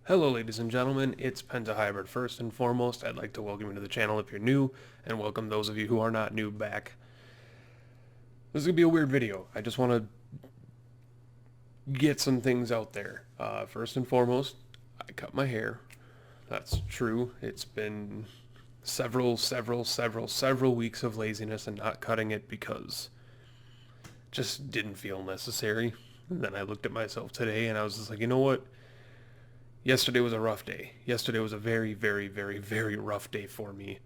Hello ladies and gentlemen, it's Hybrid. First and foremost, I'd like to welcome you to the channel if you're new, and welcome those of you who are not new back. This is going to be a weird video. I just want to get some things out there. First and foremost, I cut my hair. That's true. It's been several weeks of laziness and not cutting it because it just didn't feel necessary. And then I looked at myself today and I was just like, you know what? Yesterday was a rough day. Yesterday was a very rough day for me.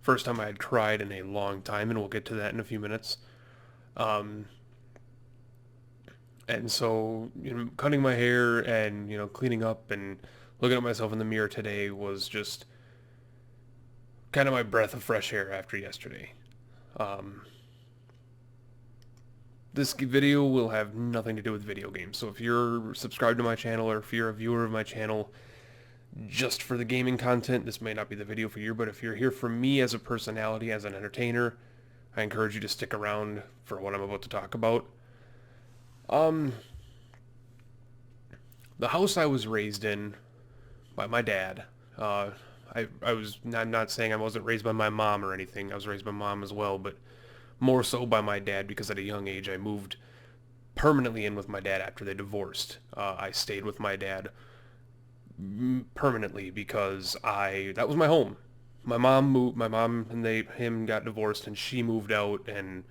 First time I had cried in a long time, and we'll get to that in a few minutes. Um, and so, cutting my hair and, cleaning up and looking at myself in the mirror today was just kind of my breath of fresh air after yesterday. Um, this video will have nothing to do with video games. So if you're subscribed to my channel or if you're a viewer of my channel just for the gaming content, this may not be the video for you, but if you're here for me as a personality, as an entertainer, I encourage you to stick around for what I'm about to talk about. The house I was raised in by my dad, I'm not saying I wasn't raised by my mom or anything. I was raised by mom as well, but more so by my dad because at a young age I moved permanently in with my dad after they divorced. I stayed with my dad permanently because that was my home. My mom and him got divorced and she moved out and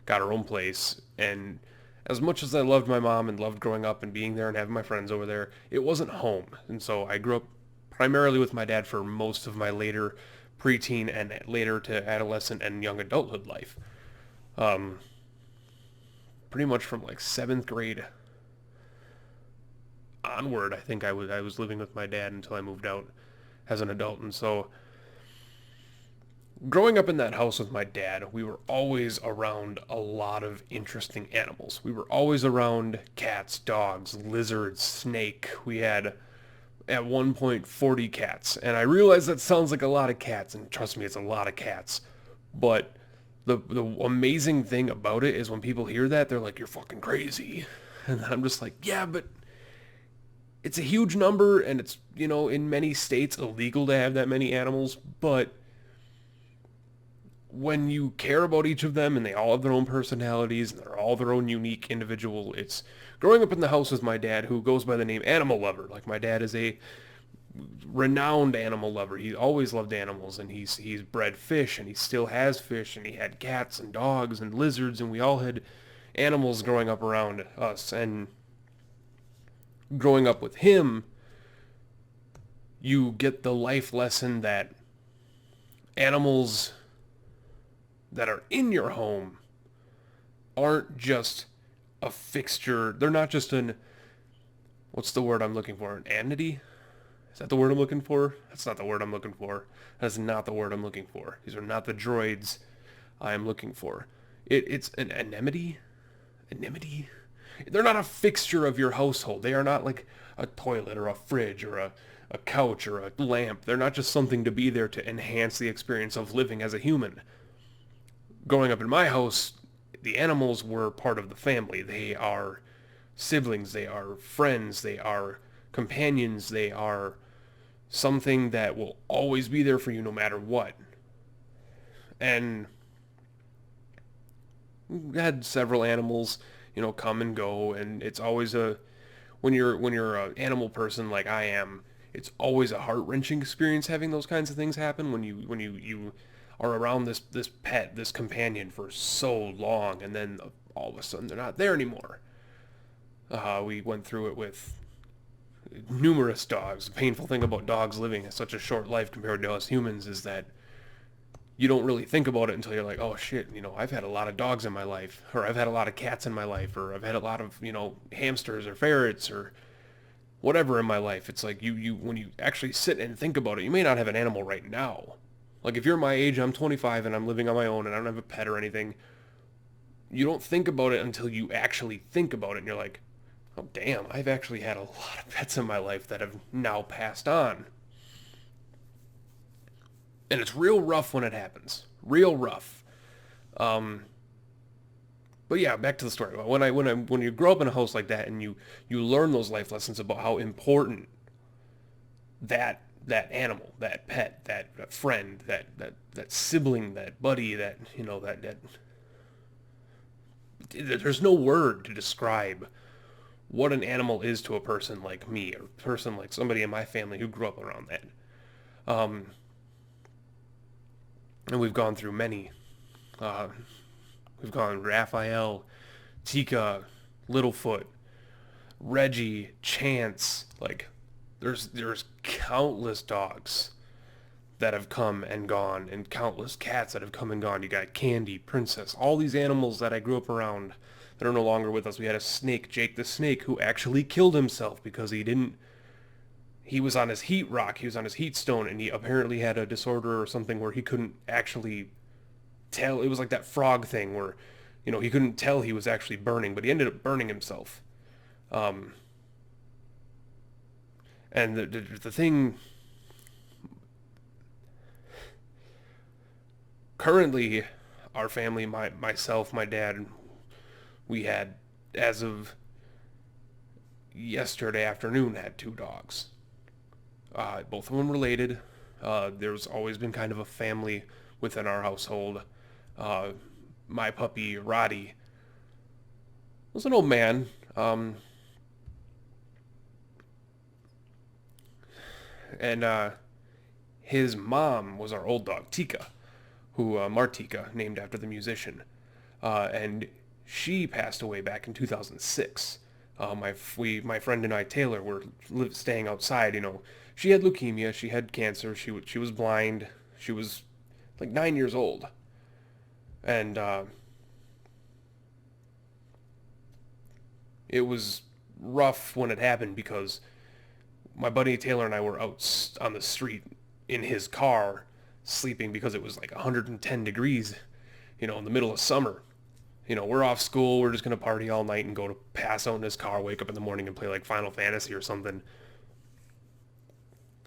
got her own place. And as much as I loved my mom and loved growing up and being there and having my friends over there, it wasn't home. And so I grew up primarily with my dad for most of my later preteen and later to adolescent and young adulthood life. Um, Pretty much from like 7th grade onward, I think I was living with my dad until I moved out as an adult. And so growing up in that house with my dad, we were always around a lot of interesting animals. We were always around cats, dogs, lizards, snake. We had at one point 40 cats. And I realize that sounds like a lot of cats, and trust me, it's a lot of cats. But the amazing thing about it is when people hear that, they're like, you're fucking crazy. And I'm just like, yeah, but it's a huge number, and it's, in many states illegal to have that many animals, but when you care about each of them and they all have their own personalities and they're all their own unique individual, it's growing up in the house with my dad who goes by the name Animal Lover. Like, my dad is a renowned animal lover. He always loved animals, and he's bred fish, and he still has fish, and he had cats and dogs and lizards, and we all had animals growing up around us. And growing up with him, you get the life lesson that animals that are in your home aren't just a fixture. They're not just what's the word I'm looking for? An entity? Is that the word I'm looking for? That's not the word I'm looking for. That's not the word I'm looking for. These are not the droids I am looking for. It's an anemone? Anemone? They're not a fixture of your household. They are not like a toilet or a fridge or a couch or a lamp. They're not just something to be there to enhance the experience of living as a human. Growing up in my house, the animals were part of the family. They are siblings, they are friends, they are companions, they are something that will always be there for you no matter what. And we had several animals, come and go, and it's always when you're an animal person like I am, it's always a heart-wrenching experience having those kinds of things happen when you are around this pet, this companion for so long, and then all of a sudden they're not there anymore. We went through it with numerous dogs. The painful thing about dogs living such a short life compared to us humans is that you don't really think about it until you're like, oh shit, I've had a lot of dogs in my life, or I've had a lot of cats in my life, or I've had a lot of, hamsters or ferrets or whatever in my life. It's like you when you actually sit and think about it, you may not have an animal right now. Like, if you're my age, I'm 25 and I'm living on my own and I don't have a pet or anything, you don't think about it until you actually think about it and you're like, oh damn, I've actually had a lot of pets in my life that have now passed on. And it's real rough when it happens. Real rough. Um, but yeah, back to the story. When you grow up in a house like that and you learn those life lessons about how important that animal, that pet, that friend, that sibling, that buddy, that there's no word to describe what an animal is to a person like me, or a person like somebody in my family who grew up around that. Um, and we've gone through many. Uh, we've gone Raphael, Tika, Littlefoot, Reggie, Chance. Like, there's countless dogs that have come and gone, and countless cats that have come and gone. You got Candy, Princess, all these animals that I grew up around that are no longer with us. We had a snake, Jake the Snake, who actually killed himself because he was on his heat rock, he was on his heat stone, and he apparently had a disorder or something where he couldn't actually tell. It was like that frog thing where, he couldn't tell he was actually burning, but he ended up burning himself. Um, and the thing currently, our family, myself, my dad, we had, as of yesterday afternoon, had two dogs. Both of them related. There's always been kind of a family within our household. Uh, my puppy, Rahti, was an old man. And his mom was our old dog, Tika, who Martika, named after the musician. And she passed away back in 2006. My friend and I, Taylor, were staying outside. She had leukemia, she had cancer, she was blind, she was like 9 years old, and it was rough when it happened because my buddy Taylor and I were out on the street in his car sleeping because it was like 110 degrees, in the middle of summer. We're off school, we're just going to party all night and go to pass out in his car, wake up in the morning and play like Final Fantasy or something.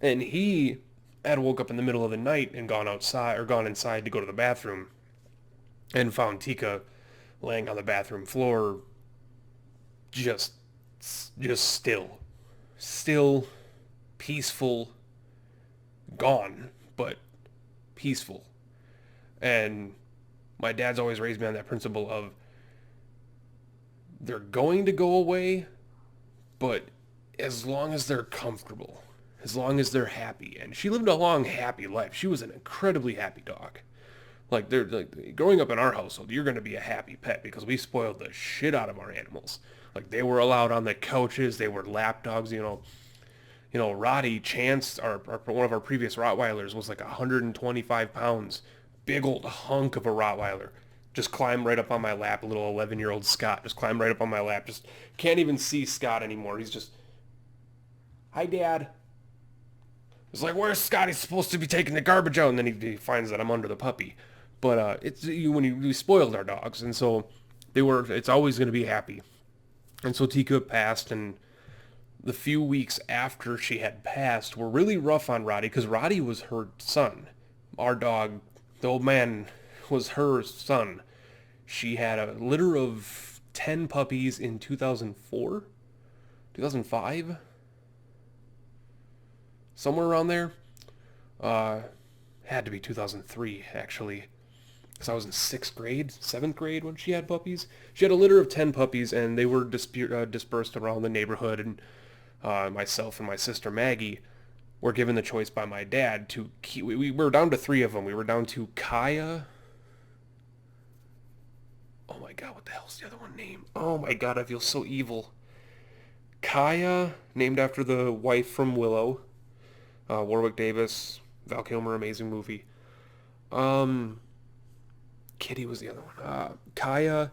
And he had woke up in the middle of the night and gone inside to go to the bathroom and found Tika laying on the bathroom floor, just still, peaceful, gone, but peaceful. And my dad's always raised me on that principle of they're going to go away, but as long as they're comfortable, as long as they're happy. And she lived a long, happy life. She was an incredibly happy dog. Like, they're like, growing up in our household, you're going to be a happy pet because we spoiled the shit out of our animals. Like, they were allowed on the couches. They were lap dogs. Roddy Chance, one of our previous Rottweilers, was like 125 pounds. Big old hunk of a Rottweiler. Just climbed right up on my lap. A little 11-year-old Scott just climbed right up on my lap. Just can't even see Scott anymore. He's just, hi, Dad. It's like, where's Scott? He's supposed to be taking the garbage out. And then he finds that I'm under the puppy. But it's when we spoiled our dogs. And so it's always going to be happy. And so Tika passed, and the few weeks after she had passed were really rough on Roddy because Roddy was her son. Our dog, the old man, was her son. She had a litter of 10 puppies in 2004, 2005, somewhere around there. Had to be 2003, actually, because I was in 7th grade when she had puppies. She had a litter of 10 puppies, and they were dispersed around the neighborhood, and myself and my sister Maggie were given the choice by my dad to keep. We were down to 3 of them. We were down to Kaya. Oh my god, what the hell's the other one named? Oh my god, I feel so evil. Kaya, named after the wife from Willow. Warwick Davis, Val Kilmer, amazing movie. Kitty was the other one. Kaya,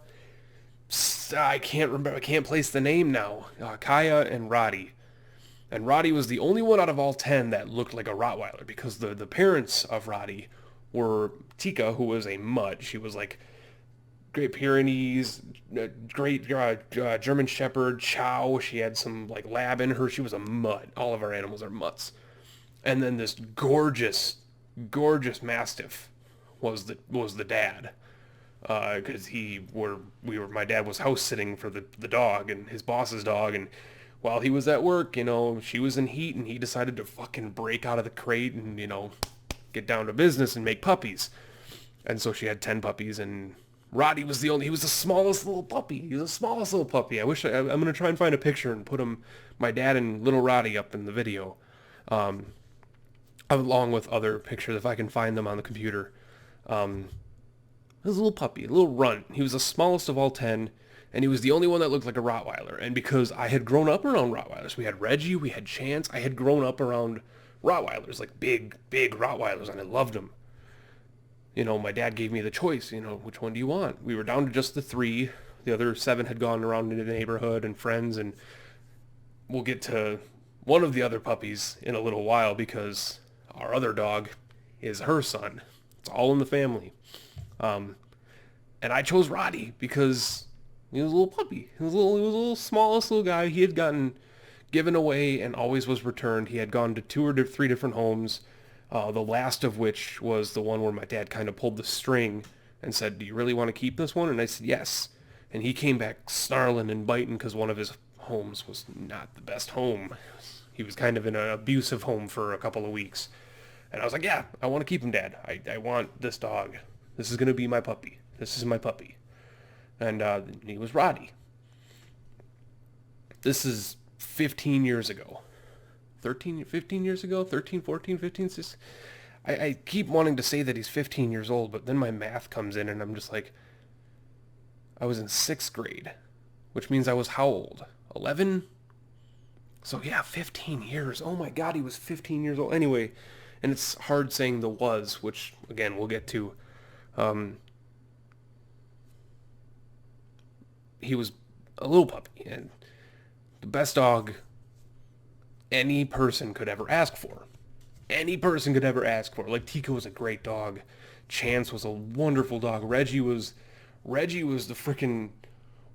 I can't remember. I can't place the name now. Kaya and Roddy. And Roddy was the only one out of all 10 that looked like a Rottweiler because the parents of Roddy were Tika, who was a mutt. She was like Great Pyrenees, great German Shepherd, Chow. She had some like lab in her. She was a mutt. All of our animals are mutts. And then this gorgeous Mastiff was the dad. Because my dad was house sitting for the dog and his boss's dog, and while he was at work, she was in heat and he decided to fucking break out of the crate and, get down to business and make puppies. And so she had 10 puppies, and Roddy was he was the smallest little puppy. He was the smallest little puppy. I'm going to try and find a picture and put my dad and little Roddy up in the video, along with other pictures if I can find them on the computer. He was a little puppy, a little runt. He was the smallest of all 10, and he was the only one that looked like a Rottweiler. And because I had grown up around Rottweilers, we had Reggie, we had Chance, I had grown up around Rottweilers, like big, big Rottweilers, and I loved them. My dad gave me the choice, which one do you want? We were down to just the 3. The other 7 had gone around in the neighborhood and friends, and we'll get to one of the other puppies in a little while because our other dog is her son. It's all in the family. And I chose Roddy because he was a little puppy. He was a little smallest little guy. He had gotten given away and always was returned. He had gone to 2 or 3 different homes. The last of which was the one where my dad kind of pulled the string and said, "Do you really want to keep this one?" And I said, "Yes." And he came back snarling and biting because one of his homes was not the best home. He was kind of in an abusive home for a couple of weeks. And I was like, "Yeah, I want to keep him, Dad. I want this dog. This is going to be my puppy. This is my puppy." And he was Roddy. This is 15 years ago. 15 years ago, 13, 14, 15, 16. I keep wanting to say that he's 15 years old, but then my math comes in and I'm just like, I was in 6th grade, which means I was how old? 11? So yeah, 15 years. Oh my God, he was 15 years old. Anyway, and it's hard saying the was, which again, we'll get to. He was a little puppy and the best dog any person could ever ask for. Any person could ever ask for. Like, Tika was a great dog. Chance was a wonderful dog. Reggie was the freaking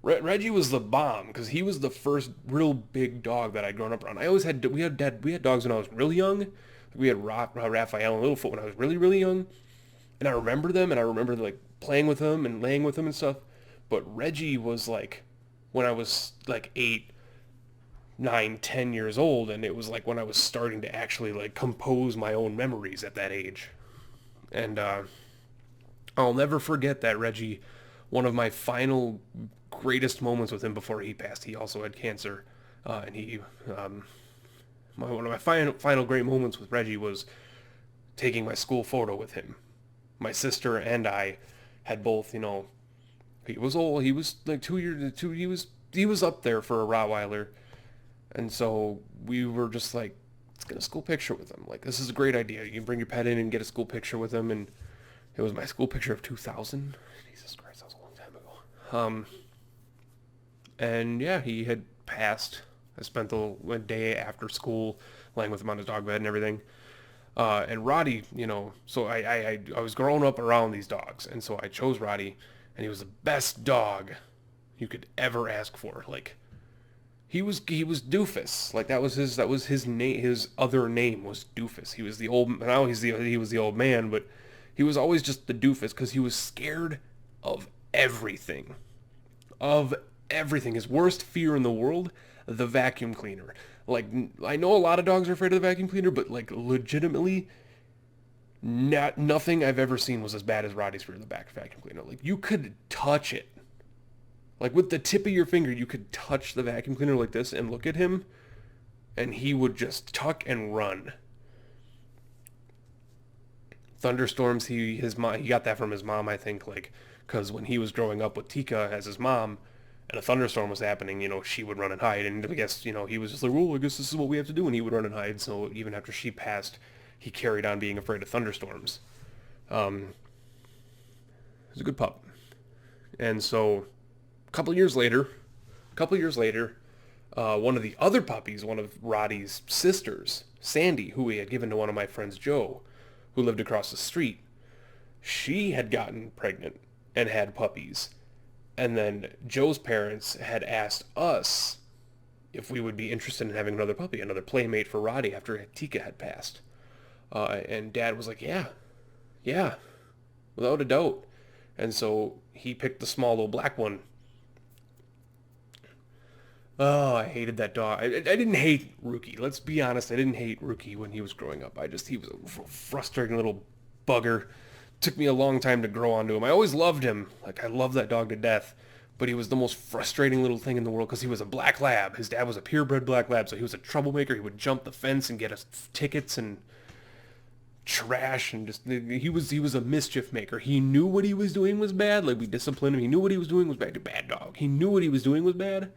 Reggie was the bomb because he was the first real big dog that I'd grown up around. We had dogs when I was really young. We had Raphael and Littlefoot when I was really really young, and I remember them and I remember like playing with them and laying with them and stuff. But Reggie was like when I was like 8, 9, 10 years old, and it was like when I was starting to actually like compose my own memories at that age. And I'll never forget that Reggie, one of my final greatest moments with him before he passed. He also had cancer, and one of my final great moments with Reggie was taking my school photo with him. My sister and I had both, he was old. He was like 2 years. He was up there for a Rottweiler. And so we were just like, let's get a school picture with him. Like, this is a great idea. You can bring your pet in and get a school picture with him. And it was my school picture of 2000. Jesus Christ, that was a long time ago. And yeah, he had passed. I spent the day after school laying with him on his dog bed and everything. And Roddy, so I was growing up around these dogs. And so I chose Roddy. And he was the best dog you could ever ask for. Like, he was Doofus. Like that was his name. His other name was Doofus. He was the old. Now he was the old man, but he was always just the Doofus because he was scared of everything. Of everything. His worst fear in the world, the vacuum cleaner. Like, I know a lot of dogs are afraid of the vacuum cleaner, but like legitimately, nothing I've ever seen was as bad as Roddy's fear of the vacuum cleaner. Like, you could touch it. Like, with the tip of your finger, you could touch the vacuum cleaner like this and look at him, and he would just tuck and run. Thunderstorms, he got that from his mom, I think, like, because when he was growing up with Tika as his mom, and a thunderstorm was happening, she would run and hide, and I guess, he was just like, well, I guess this is what we have to do, and he would run and hide, so even after she passed, he carried on being afraid of thunderstorms. He was a good pup. And so a couple years later, one of the other puppies, one of Roddy's sisters, Sandy, who he had given to one of my friends, Joe, who lived across the street, she had gotten pregnant and had puppies. And then Joe's parents had asked us if we would be interested in having another puppy, another playmate for Roddy after Tika had passed. And Dad was like, yeah, without a doubt. And so he picked the small little black one. Oh, I hated that dog. I didn't hate Rookie. Let's be honest. I didn't hate Rookie when he was growing up. He was a frustrating little bugger. Took me a long time to grow onto him. I always loved him. Like, I love that dog to death. But he was the most frustrating little thing in the world because he was a black lab. His dad was a purebred black lab, so he was a troublemaker. He would jump the fence and get us tickets and trash and just he was a mischief maker. He knew what he was doing was bad. Like, we disciplined him. He knew what he was doing was bad. Bad dog. He knew what he was doing was bad,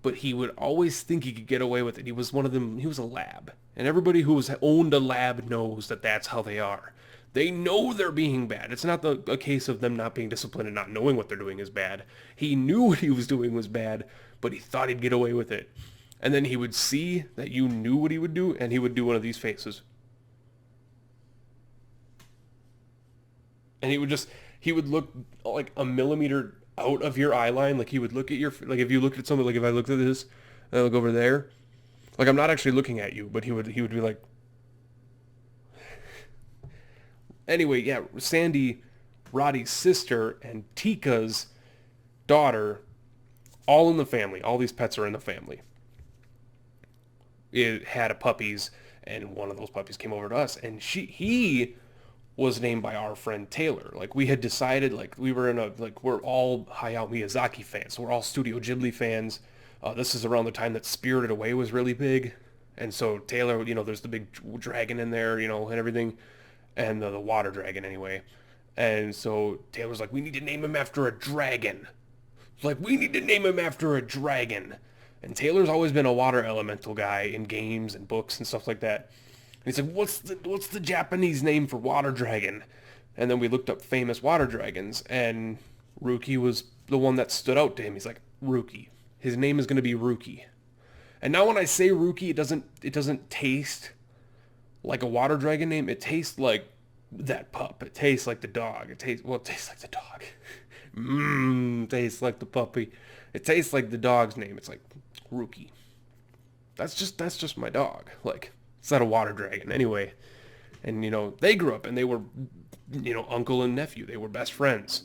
but he would always think he could get away with it. He was one of them. He was a lab, and everybody who has owned a lab knows that that's how they are. They know they're being bad. It's not a case of them not being disciplined and not knowing what they're doing is bad. He knew what he was doing was bad, but he thought he'd get away with it. And then he would see that you knew what he would do, and he would do one of these faces. And he would look like a millimeter out of your eye line. Like, he would look at your, like, if you looked at something, like if I looked at this and I look over there, like, I'm not actually looking at you, but he would be like, anyway, yeah, Sandy, Roddy's sister, and Tika's daughter, all in the family. All these pets are in the family. It had a puppies, and one of those puppies came over to us, and he was named by our friend Taylor. Like, we had decided, like, we were in a, like, we're all Hayao Miyazaki fans, so we're all Studio Ghibli fans. This is around the time that Spirited Away was really big, and so Taylor, there's the big dragon in there, and everything, and the water dragon anyway. And so Taylor's like, we need to name him after a dragon. Like, we need to name him after a dragon. And Taylor's always been a water elemental guy in games and books and stuff like that. And he's like, what's the Japanese name for water dragon? And then we looked up famous water dragons, and Ruki was the one that stood out to him. He's like, Ruki. His name is going to be Ruki. And now when I say Ruki, it doesn't taste like a water dragon name. It tastes like that pup. It tastes like the dog. It tastes like the dog. Tastes like the puppy. It tastes like the dog's name. It's like Rookie. That's just my dog. Like, it's not a water dragon anyway. And they grew up and they were uncle and nephew. They were best friends.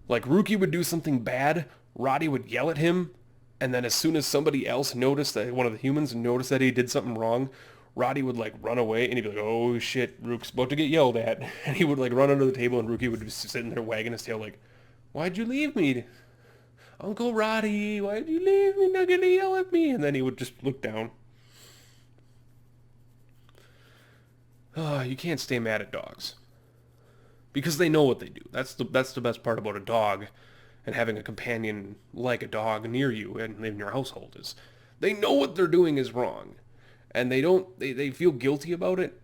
Like, Rookie would do something bad, Roddy would yell at him, and then as soon as somebody else noticed that one of the humans noticed that he did something wrong, Roddy would like run away and he'd be like, "Oh shit, Rook's about to get yelled at," and he would like run under the table and Rookie would be sitting there wagging his tail like, "Why'd you leave me, Uncle Roddy? Why'd you leave me? Not gonna yell at me?" And then he would just look down. You can't stay mad at dogs because they know what they do. That's the best part about a dog and having a companion like a dog near you and in your household is they know what they're doing is wrong, and they feel guilty about it,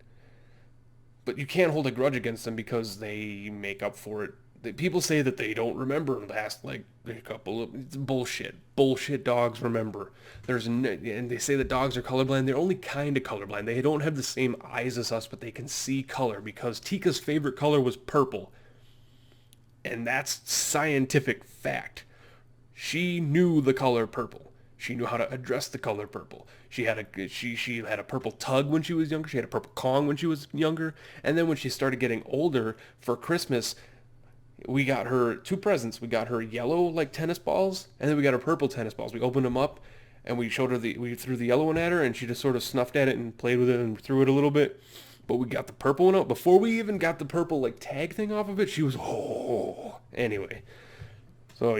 but you can't hold a grudge against them because they make up for it. People say that they don't remember the last like a couple of it's bullshit. Bullshit. Dogs remember. And they say that dogs are colorblind. They're only kind of colorblind. They don't have the same eyes as us, but they can see color because Tika's favorite color was purple, and that's scientific fact. She knew the color purple. She knew how to address the color purple. She had a purple tug when she was younger. She had a purple Kong when she was younger. And then when she started getting older for Christmas, we got her two presents. We got her yellow like tennis balls, and then we got her purple tennis balls. We opened them up, and we threw the yellow one at her, and she just sort of snuffed at it and played with it and threw it a little bit. But we got the purple one out before we even got the purple like tag thing off of it. She was anyway. So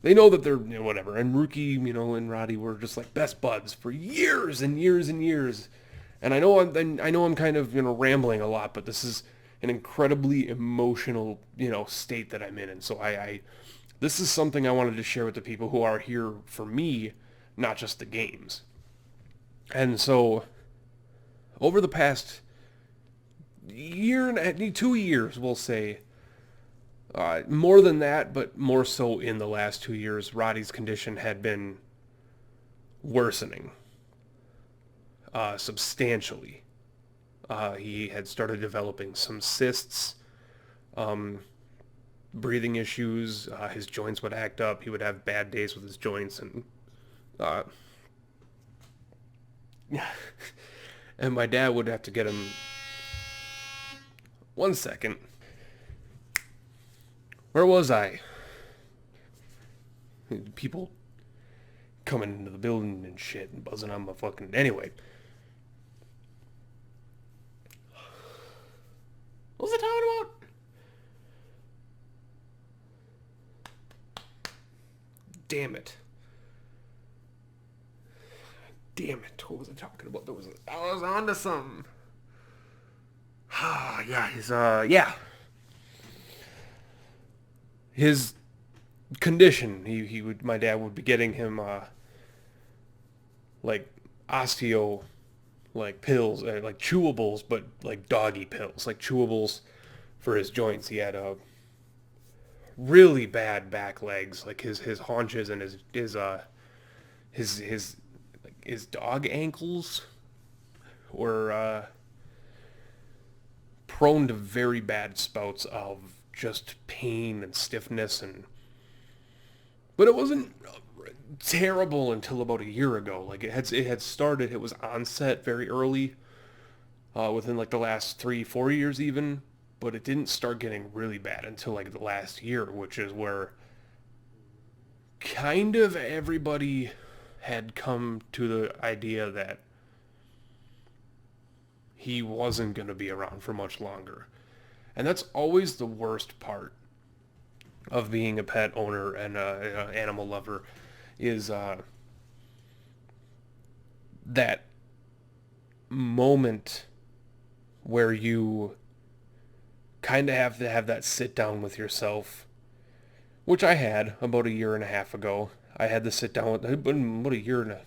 they know that they're whatever. And Rookie, and Roddy were just like best buds for years and years and years. And I know I'm kind of rambling a lot, but this is an incredibly emotional state that I'm in, and so I this is something I wanted to share with the people who are here for me, not just the games. And so over the past year and 2 years, we'll say, more than that, but more so in the last 2 years, Roddy's condition had been worsening substantially. He had started developing some cysts, breathing issues. His joints would act up. He would have bad days with his joints, and uh, and my dad would have to get him. One second. Where was I? People coming into the building and shit and buzzing on my fucking... Anyway. What was I talking about? Damn it. What was I talking about? I was on to something. Yeah, his condition. My dad would be getting him, like, osteo, like, pills, like, chewables, but, like, doggy pills, like, chewables for his joints. He had, really bad back legs, like, his haunches and his dog ankles were, prone to very bad spouts of just pain and stiffness, but it wasn't terrible until about a year ago. Like, it had started, it was onset very early, within like the last 3-4 years even, but it didn't start getting really bad until like the last year, which is where kind of everybody had come to the idea that he wasn't going to be around for much longer. And that's always the worst part of being a pet owner and an animal lover, is that moment where you kind of have to have that sit down with yourself, which I had about a year and a half ago. I had to sit down with, about a year and a,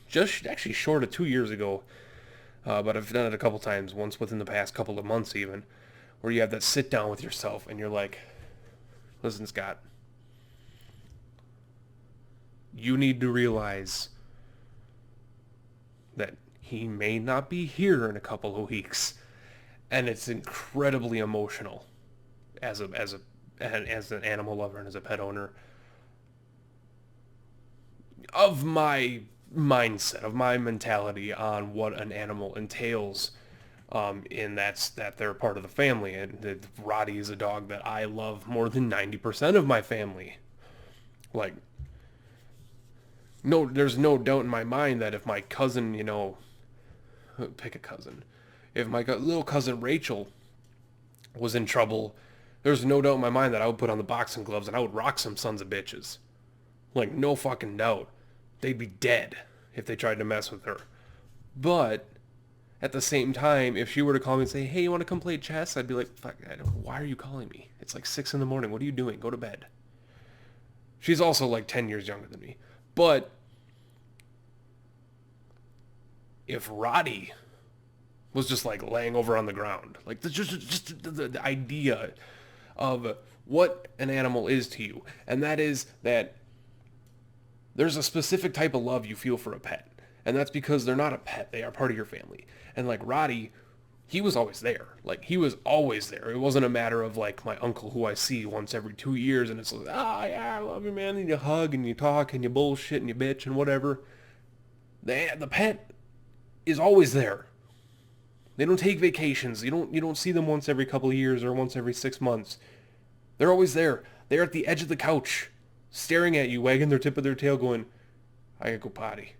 just actually short of 2 years ago, but I've done it a couple times, once within the past couple of months even, where you have that sit down with yourself and you're like, listen, Scott, you need to realize that he may not be here in a couple of weeks, and it's incredibly emotional as an animal lover and as a pet owner, of my mindset, of my mentality on what an animal entails, in that they're part of the family. And Rahti is a dog that I love more than 90% of my family. Like, no, there's no doubt in my mind that if my cousin, pick a cousin, if my little cousin Rachel was in trouble, there's no doubt in my mind that I would put on the boxing gloves and I would rock some sons of bitches. Like, no fucking doubt. They'd be dead if they tried to mess with her. But at the same time, if she were to call me and say, hey, you want to come play chess? I'd be like, fuck, why are you calling me? It's like 6 in the morning. What are you doing? Go to bed. She's also like 10 years younger than me. But if Rahti was just like laying over on the ground, like just the idea of what an animal is to you, and that is that there's a specific type of love you feel for a pet. And that's because they're not a pet. They are part of your family. And like Rahti, he was always there. Like, he was always there. It wasn't a matter of like my uncle who I see once every 2 years and it's like, yeah, I love you, man. And you hug and you talk and you bullshit and you bitch and whatever. The pet is always there. They don't take vacations. You don't see them once every couple of years or once every 6 months. They're always there. They're at the edge of the couch, staring at you, wagging their tip of their tail, going, I gotta go potty.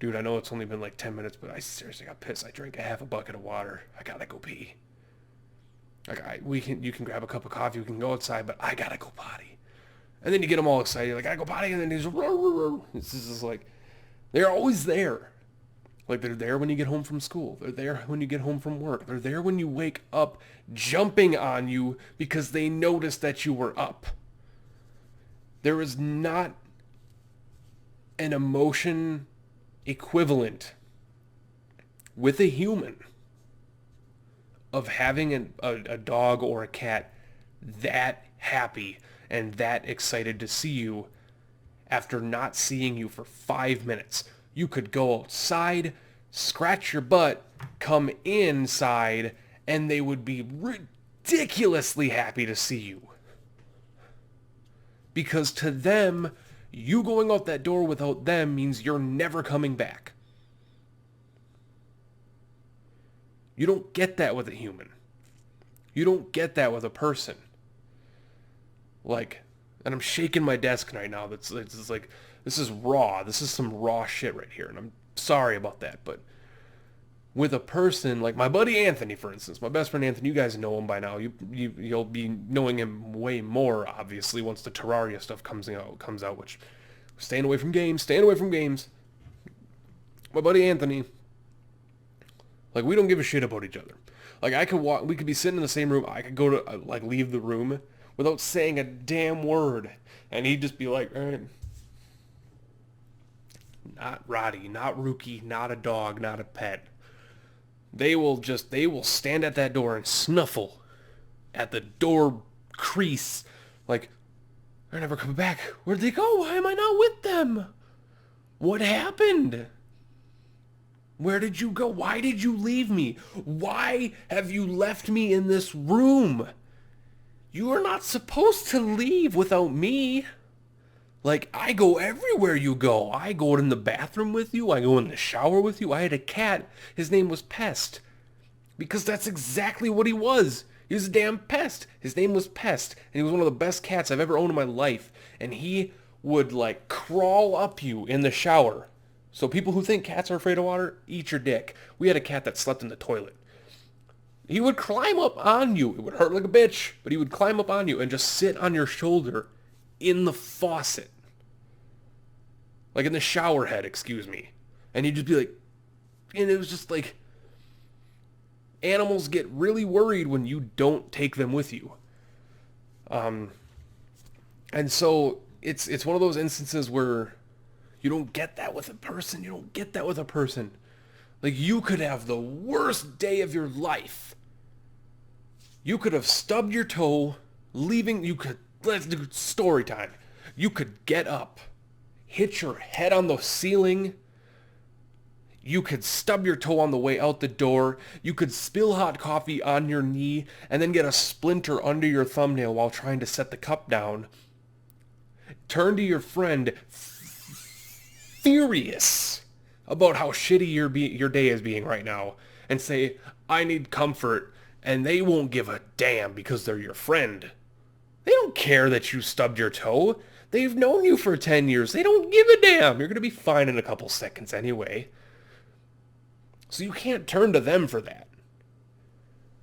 Dude, I know it's only been like 10 minutes, but I seriously got pissed. I drank a half a bucket of water. I gotta go pee. You can grab a cup of coffee, we can go outside, but I gotta go potty. And then you get them all excited, you're like, I gotta go potty, and then he's, it's just like, they're always there. Like, they're there when you get home from school. They're there when you get home from work. They're there when you wake up, jumping on you because they noticed that you were up. There is not an emotion equivalent with a human of having a dog or a cat that happy and that excited to see you after not seeing you for 5 minutes. You could go outside, scratch your butt, come inside, and they would be ridiculously happy to see you. Because to them, you going out that door without them means you're never coming back. You don't get that with a human. You don't get that with a person. Like, And I'm shaking my desk right now. It's just like, this is raw. This is some raw shit right here. And I'm sorry about that. But with a person like my buddy Anthony, for instance, my best friend Anthony, you guys know him by now. You'll be knowing him way more, obviously, once the Terraria stuff comes out, which staying away from games, staying away from games. My buddy Anthony, like, we don't give a shit about each other. Like, I could walk, we could be sitting in the same room. I could go to like leave the room without saying a damn word, and he'd just be like, all right, not Roddy, not Rookie, not a dog, not a pet. They will stand at that door and snuffle at the door crease, like, they're never coming back. Where'd they go? Why am I not with them? What happened? Where did you go? Why did you leave me? Why have you left me in this room? You are not supposed to leave without me. Like, I go everywhere you go. I go in the bathroom with you. I go in the shower with you. I had a cat. His name was Pest. Because that's exactly what he was. He was a damn pest. His name was Pest. And he was one of the best cats I've ever owned in my life. And he would, like, crawl up you in the shower. So people who think cats are afraid of water, eat your dick. We had a cat that slept in the toilet. He would climb up on you. It would hurt like a bitch, but he would climb up on you and just sit on your shoulder in the faucet. Like in the shower head, excuse me. And he'd just be like, and it was just like, animals get really worried when you don't take them with you. And so it's one of those instances where you don't get that with a person. You don't get that with a person. Like, you could have the worst day of your life. You could have stubbed your toe, let's do story time. You could get up, hit your head on the ceiling. You could stub your toe on the way out the door. You could spill hot coffee on your knee and then get a splinter under your thumbnail while trying to set the cup down. Turn to your friend, furious about how shitty your day is being right now, and say, I need comfort, and they won't give a damn because they're your friend. They don't care that you stubbed your toe. They've known you for 10 years. They don't give a damn. You're going to be fine in a couple seconds anyway. So you can't turn to them for that.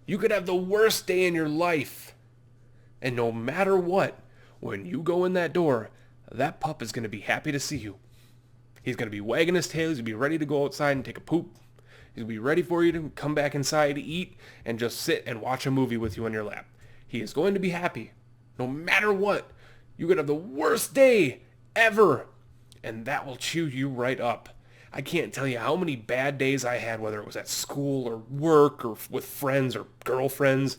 You could have the worst day in your life. And no matter what, when you go in that door, that pup is going to be happy to see you. He's going to be wagging his tail. He's going to be ready to go outside and take a poop. He's going to be ready for you to come back inside to eat and just sit and watch a movie with you on your lap. He is going to be happy. No matter what, you're going to have the worst day ever. And that will chew you right up. I can't tell you how many bad days I had, whether it was at school or work or with friends or girlfriends.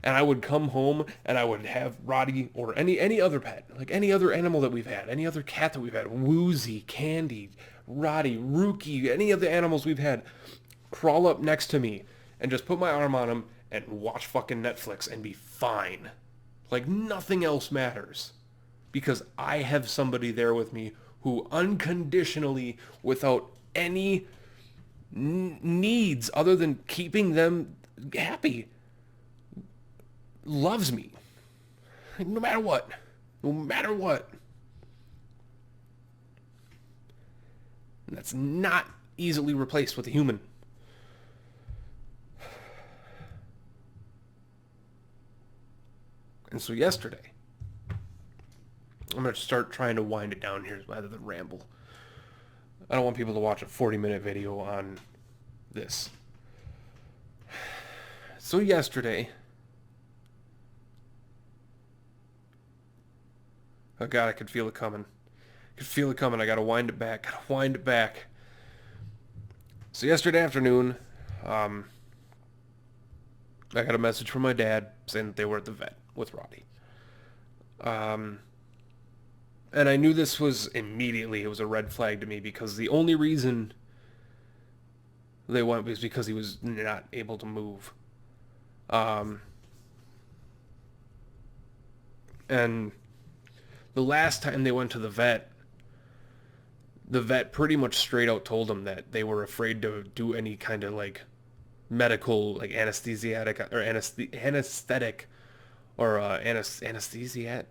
And I would come home and I would have Roddy or any other pet, like any other animal that we've had, any other cat that we've had, Woozy, Candy, Roddy, Rookie, any of the animals we've had, crawl up next to me and just put my arm on him and watch fucking Netflix and be fine. Like nothing else matters. Because I have somebody there with me who unconditionally, without any needs other than keeping them happy, loves me. No matter what. No matter what. And that's not easily replaced with a human. And so yesterday, I'm going to start trying to wind it down here rather than ramble. I don't want people to watch a 40-minute video on this. So yesterday, oh God, I could feel it coming. I could feel it coming. I got to wind it back. Got to wind it back. So yesterday afternoon, I got a message from my dad saying that they were at the vet with Roddy. And I knew this was immediately, it was a red flag to me because the only reason they went was because he was not able to move. And the last time they went to the vet pretty much straight out told them that they were afraid to do any kind of like medical, like anesthetic or anesthetic or anesthesiat.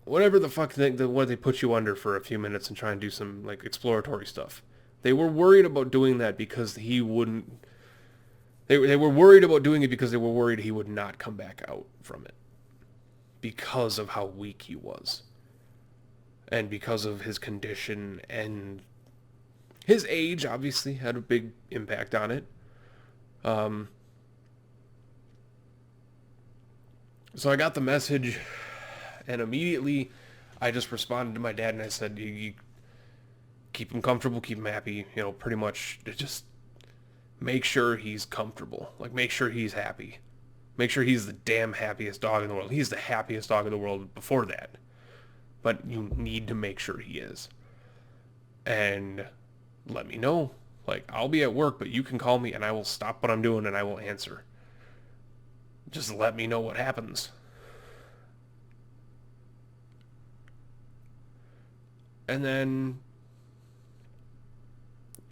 whatever the fuck what they put you under for a few minutes and try and do some like exploratory stuff. They were worried about doing that because he wouldn't. They were worried about doing it because they were worried he would not come back out from it because of how weak he was and because of his condition, and his age obviously had a big impact on it. Um, so I got the message, and immediately I just responded to my dad and I said, you keep him comfortable, keep him happy, pretty much just make sure he's comfortable. Like, make sure he's happy. Make sure he's the damn happiest dog in the world. He's the happiest dog in the world before that. But you need to make sure he is. And let me know. Like, I'll be at work, but you can call me and I will stop what I'm doing and I will answer. Just let me know what happens. And then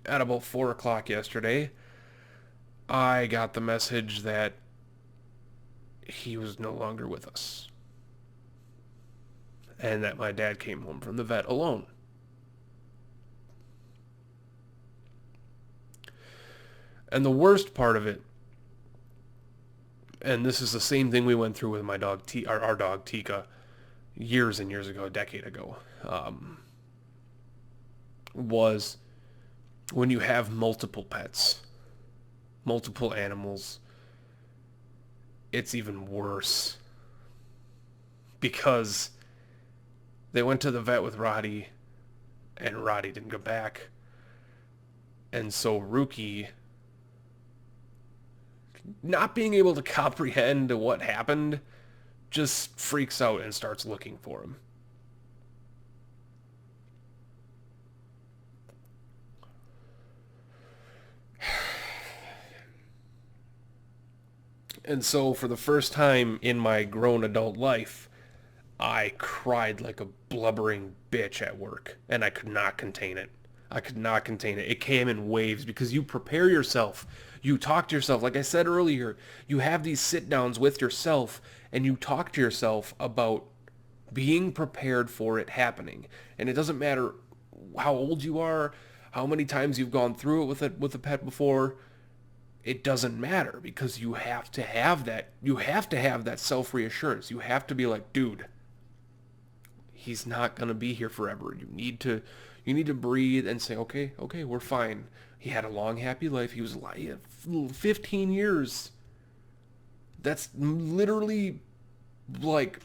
at about 4 o'clock yesterday, I got the message that he was no longer with us. And that my dad came home from the vet alone. And the worst part of it, and this is the same thing we went through with my dog, our dog Tika, years and years ago, a decade ago, was when you have multiple pets, multiple animals, it's even worse. Because they went to the vet with Rahti, and Rahti didn't go back. And so Ruki, not being able to comprehend what happened, just freaks out and starts looking for him. And so for the first time in my grown adult life, I cried like a blubbering bitch at work, and I could not contain it. I could not contain it. It came in waves because you prepare yourself. You talk to yourself. Like I said earlier, you have these sit downs with yourself and you talk to yourself about being prepared for it happening. And it doesn't matter how old you are, how many times you've gone through it with a pet before. It doesn't matter because you have to have that. You have to have that self-reassurance. You have to be like, dude, he's not going to be here forever. You need to breathe and say, okay, we're fine. He had a long, happy life. He was like 15 years. That's literally like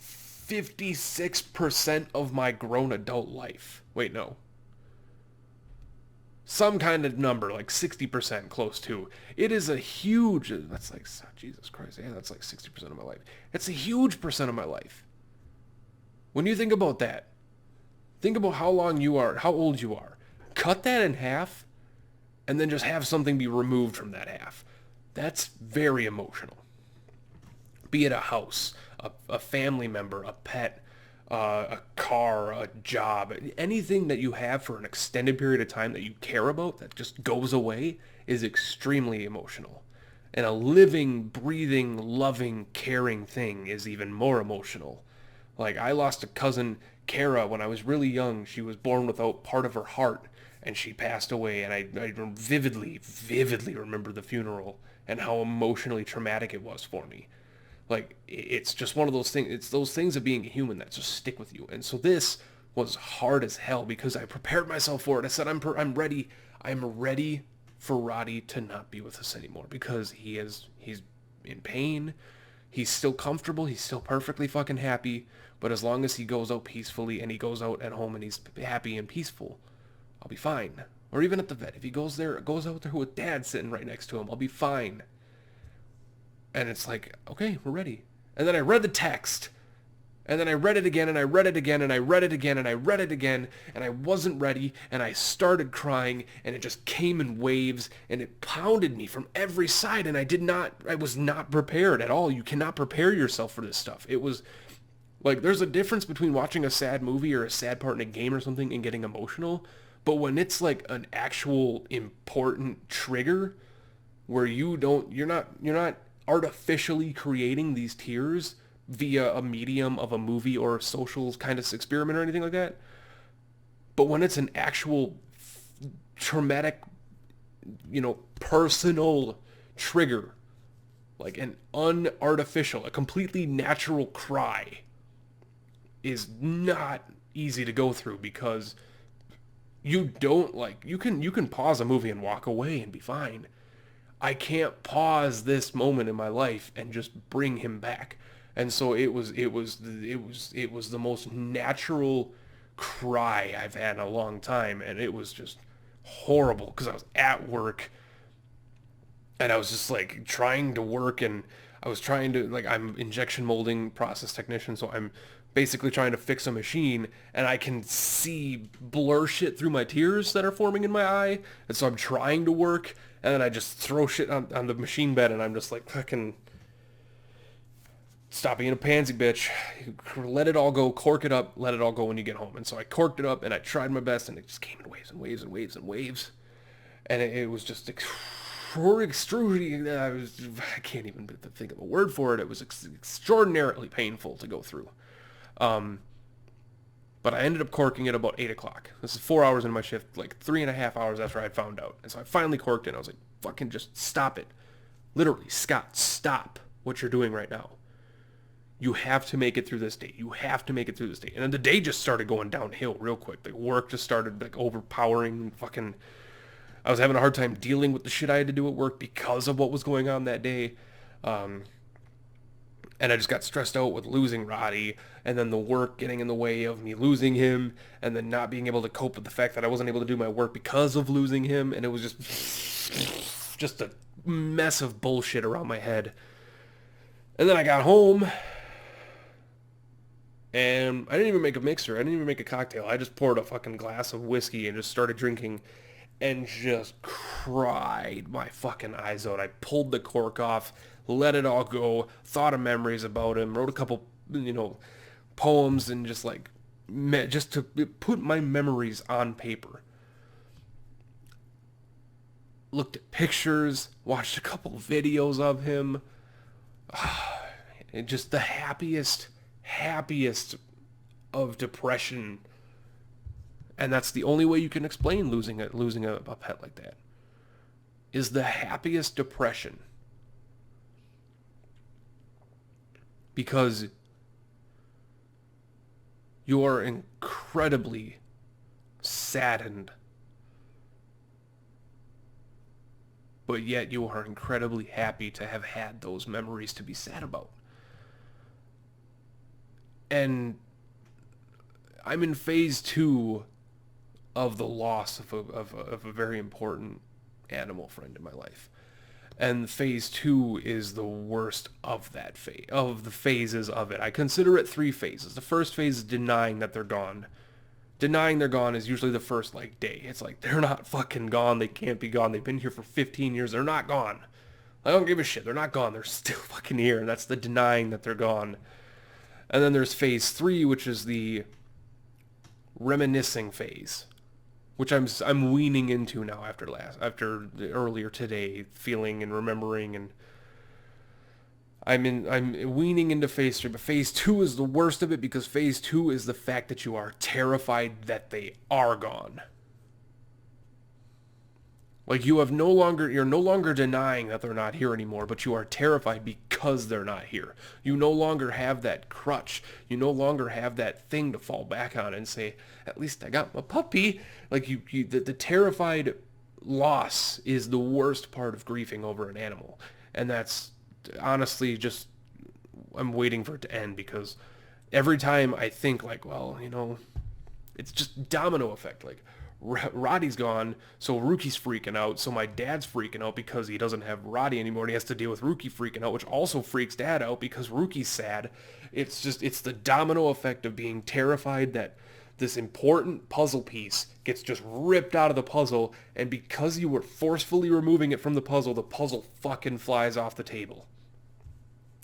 56% of my grown adult life. Wait, no. Some kind of number, like 60% close to. It is a huge, that's like, Jesus Christ, yeah, that's like 60% of my life. It's a huge percent of my life. When you think about that, think about how old you are. Cut that in half, and then just have something be removed from that half. That's very emotional. Be it a house, a family member, a pet, a car, a job, anything that you have for an extended period of time that you care about that just goes away is extremely emotional. And a living, breathing, loving, caring thing is even more emotional. Like, I lost a cousin, Kara, when I was really young. She was born without part of her heart, and she passed away, and I vividly remember the funeral and how emotionally traumatic it was for me. Like, it's just one of those things. It's those things of being human that just stick with you. And so this was hard as hell because I prepared myself for it. I said, I'm ready. I'm ready for Roddy to not be with us anymore because he's in pain. He's still comfortable. He's still perfectly fucking happy. But as long as he goes out peacefully and he goes out at home and he's happy and peaceful, I'll be fine. Or even at the vet, if he goes out there with dad sitting right next to him, I'll be fine. And it's like, okay, we're ready. And then I read the text. And then I read it again, and I read it again, and I read it again, and I read it again, and I wasn't ready, and I started crying, and it just came in waves, and it pounded me from every side, and I was not prepared at all. You cannot prepare yourself for this stuff. It was, like, there's a difference between watching a sad movie or a sad part in a game or something and getting emotional, but when it's, like, an actual important trigger, where you're not artificially creating these tears via a medium of a movie or a social kind of experiment or anything like that. But when it's an actual traumatic, personal trigger, like an unartificial, a completely natural cry, is not easy to go through because you don't like you can pause a movie and walk away and be fine. I can't pause this moment in my life and just bring him back. And so it was the most natural cry I've had in a long time, and it was just horrible because I was at work and I was just like trying to work, and I was trying to like I'm injection molding process technician, so I'm basically trying to fix a machine, and I can see blur shit through my tears that are forming in my eye, and so I'm trying to work, and then I just throw shit on the machine bed, and I'm just like, fucking stop being a pansy bitch. Let it all go, cork it up, let it all go when you get home. And so I corked it up, and I tried my best, and it just came in waves and waves and waves and waves. And it was just extruding. I can't even think of a word for it. It was extraordinarily painful to go through. But I ended up corking it about 8 o'clock. This is 4 hours into my shift, like 3.5 hours after I had found out. And so I finally corked it, and I was like, fucking just stop it. Literally, Scott, stop what you're doing right now. You have to make it through this day. You have to make it through this day. And then the day just started going downhill real quick. Like, work just started like overpowering. Fucking, I was having a hard time dealing with the shit I had to do at work because of what was going on that day. And I just got stressed out with losing Rahti, and then the work getting in the way of me losing him, and then not being able to cope with the fact that I wasn't able to do my work because of losing him, and it was just a mess of bullshit around my head. And then I got home, and I didn't even make a mixer. I didn't even make a cocktail. I just poured a fucking glass of whiskey and just started drinking and just cried my fucking eyes out. I pulled the cork off, let it all go, thought of memories about him, wrote a couple, poems, and just like, just to put my memories on paper. Looked at pictures, watched a couple videos of him. And just the happiest of depression. And that's the only way you can explain losing a pet like that. Is the happiest depression. Because you are incredibly saddened, but yet you are incredibly happy to have had those memories to be sad about. And I'm in phase 2 of the loss of a very important animal friend in my life. And phase 2 is the worst of that phase, of the phases of it. I consider it 3 phases. The first phase is denying that they're gone. Denying they're gone is usually the first day. It's like, they're not fucking gone. They can't be gone. They've been here for 15 years. They're not gone. I don't give a shit. They're not gone. They're still fucking here. And that's the denying that they're gone. And then there's phase 3, which is the reminiscing phase, which I'm weaning into now after earlier today, feeling and remembering, and I'm weaning into phase 3. But phase 2 is the worst of it, because phase 2 is the fact that you are terrified that they are gone. Like, you're no longer denying that they're not here anymore, but you are terrified because they're not here. You no longer have that crutch. You no longer have that thing to fall back on and say, at least I got my puppy. Like, the terrified loss is the worst part of grieving over an animal. And that's honestly just, I'm waiting for it to end, because every time I think like, well, it's just domino effect. Like, Rahti's gone, so Ruki's freaking out, so my dad's freaking out because he doesn't have Rahti anymore, and he has to deal with Ruki freaking out, which also freaks dad out because Ruki's sad. It's the domino effect of being terrified that this important puzzle piece gets just ripped out of the puzzle, and because you were forcefully removing it from the puzzle fucking flies off the table.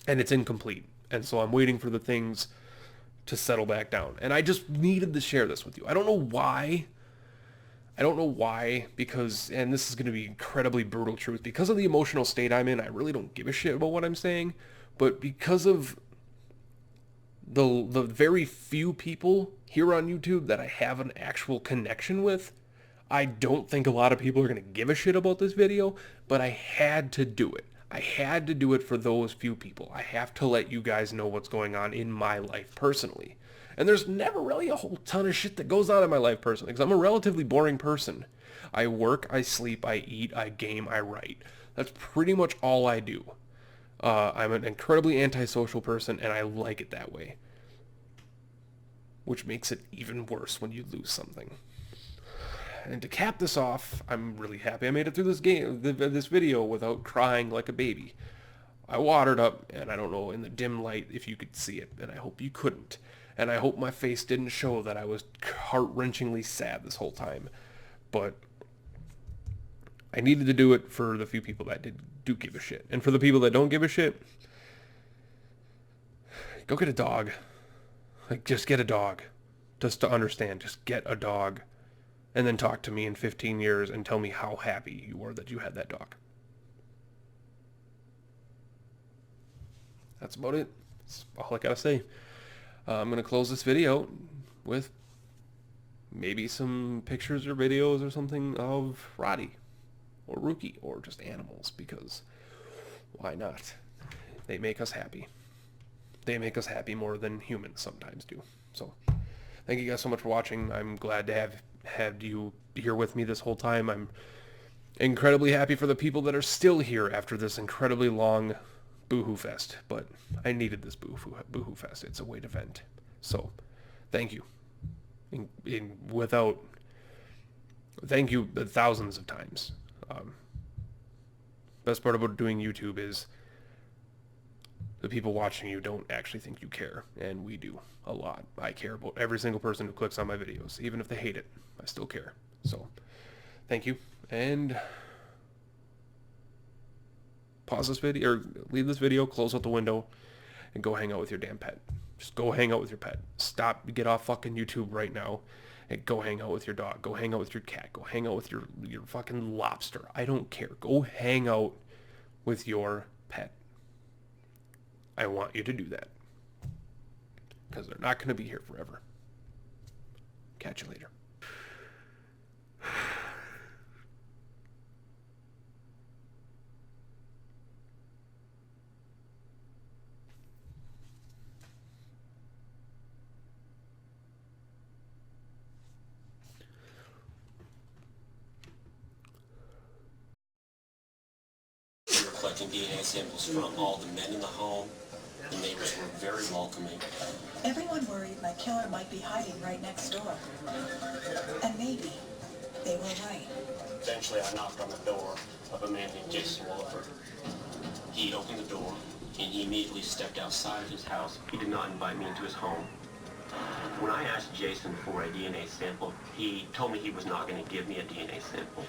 And it's incomplete. And so I'm waiting for the things to settle back down. And I just needed to share this with you. I don't know why, because, and this is going to be incredibly brutal truth, because of the emotional state I'm in, I really don't give a shit about what I'm saying, but because of The very few people here on YouTube that I have an actual connection with, I don't think a lot of people are going to give a shit about this video, but I had to do it. I had to do it for those few people. I have to let you guys know what's going on in my life personally. And there's never really a whole ton of shit that goes on in my life personally, because I'm a relatively boring person. I work, I sleep, I eat, I game, I write. That's pretty much all I do. I'm an incredibly antisocial person, and I like it that way. Which makes it even worse when you lose something. And to cap this off, I'm really happy I made it through this video without crying like a baby. I watered up, and I don't know in the dim light if you could see it, and I hope you couldn't. And I hope my face didn't show that I was heart-wrenchingly sad this whole time. But I needed to do it for the few people that do give a shit. And for the people that don't give a shit, go get a dog. Like, just get a dog. Just to understand, just get a dog. And then talk to me in 15 years and tell me how happy you were that you had that dog. That's about it. That's all I gotta say. I'm gonna close this video with maybe some pictures or videos or something of Rahti or Rookie or just animals, because why not? They make us happy. They make us happy more than humans sometimes do. So thank you guys so much for watching. I'm glad to have had you here with me this whole time. I'm incredibly happy for the people that are still here after this incredibly long boohoo fest, but I needed this boohoo fest. It's a way to vent. So thank you. Thank you thousands of times. Best part about doing YouTube is the people watching you don't actually think you care, and we do a lot. I care about every single person who clicks on my videos, even if they hate it. I still care. So, thank you, and pause this video, or leave this video, close out the window, and go hang out with your damn pet. Just go hang out with your pet. Stop, get off fucking YouTube right now, and go hang out with your dog. Go hang out with your cat. Go hang out with your fucking lobster. I don't care. Go hang out with your pet. I want you to do that. Because they're not going to be here forever. Catch you later. We were collecting DNA samples from all the men in the home. The neighbors were very welcoming. Everyone worried my killer might be hiding right next door. And maybe they were right. Eventually, I knocked on the door of a man named Jason Williford. He opened the door, and he immediately stepped outside of his house. He did not invite me into his home. When I asked Jason for a DNA sample, he told me he was not going to give me a DNA sample.